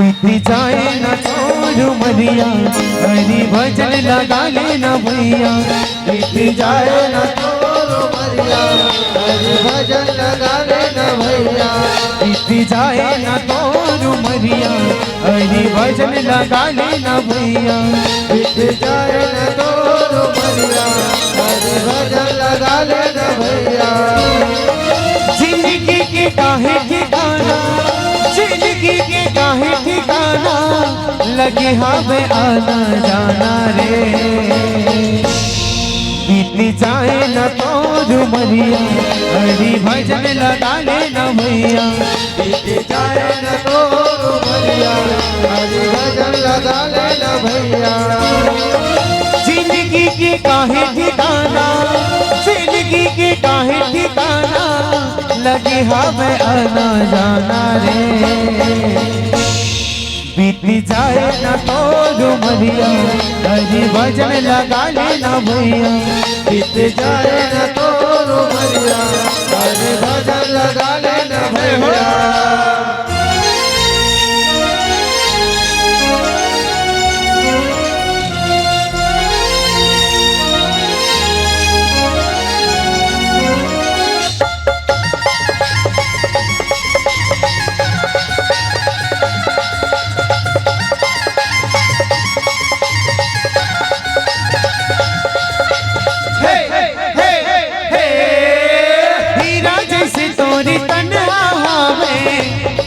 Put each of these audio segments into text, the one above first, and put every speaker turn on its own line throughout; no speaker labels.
बीत जाए न तो उमरिया, हरि भजन लगा लेना भैया।
बीत जाए न तो उमरिया, हरि भजन लगा लेना भैया।
बीत जाए न तो उमरिया, हरि भजन लगा लेना भैया।
बीत जाए न तो उमरिया, हरि भजन लगा लेना भैया।
जिंदगी के काहे ठिकाना, जिंदगी के काहे ठिकाना, लगे हमें आना जाना रे। बीत जाए न तो उमरिया, हरि भजन लगा लेना भैया।
बीत जाए न तो उमरिया, हरि भजन लगा लेना भैया।
जिंदगी के काहे ठिकाना, जिंदगी के काहे ठिकाना, लगे हमें आना जाना रे। बीत जाए न तो उमरिया, हरि भजन लगा लेना भैया।
बीत जाए न तो उमरिया, हरि भजन लगा लेना भैया।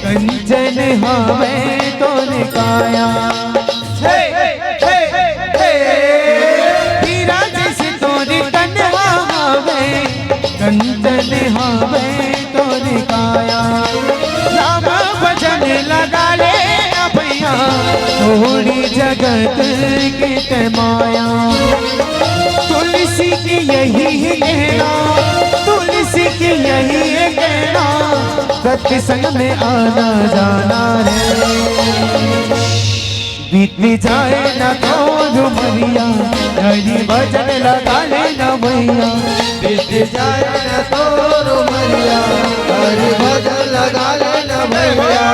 कंचन हमें तो निकाया, हीरा जैसे तोरी तन्हा हमें, कंचन हमें तो निकाया। राम भजन लगा ले भैया, थोड़ी जगत के माया। तुलसी की यही है कहना, तुलसी की यही है कहना, सत्संग में आना जाना रे। बीत जाए न तो उमरिया, हरि भजन लगा लेना भैया।
बीत जाए न तो उमरिया, हरि भजन लगा लेना भैया।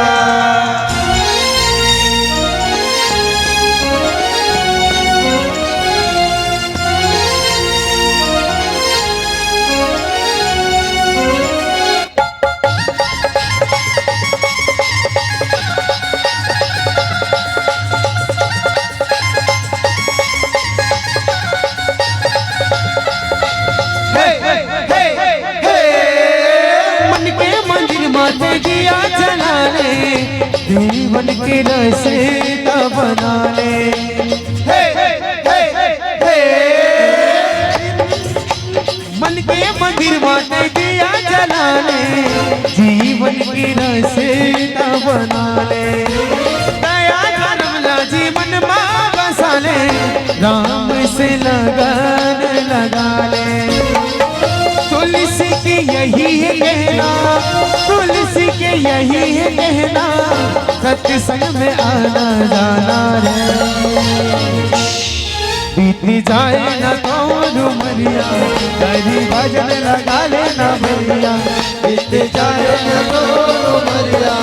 दिया जलाने, जीवन के रास्ता बनाने। मन के मंदिर माते दिया जलाने, जीवन के रास्ता बनाने। दया धर्म ला जीवन माँ बसा ले, राम से लगन लगा ले। तुलसी की यही है कहना, तुलसी के यही है कहना, सत्संग में आना जाना रे। बीत जाए न तो उमरिया, हरि भजन लगा लेना भैया।
बीत जाए न तो उमरिया,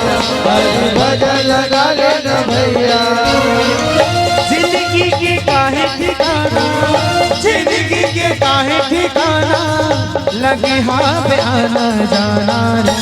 हरि भजन लगा लेना भैया।
जिंदगी के काहे ठिकाना, जिंदगी के काहे ठिकाना, लगे हाँ पे आना जाना रे।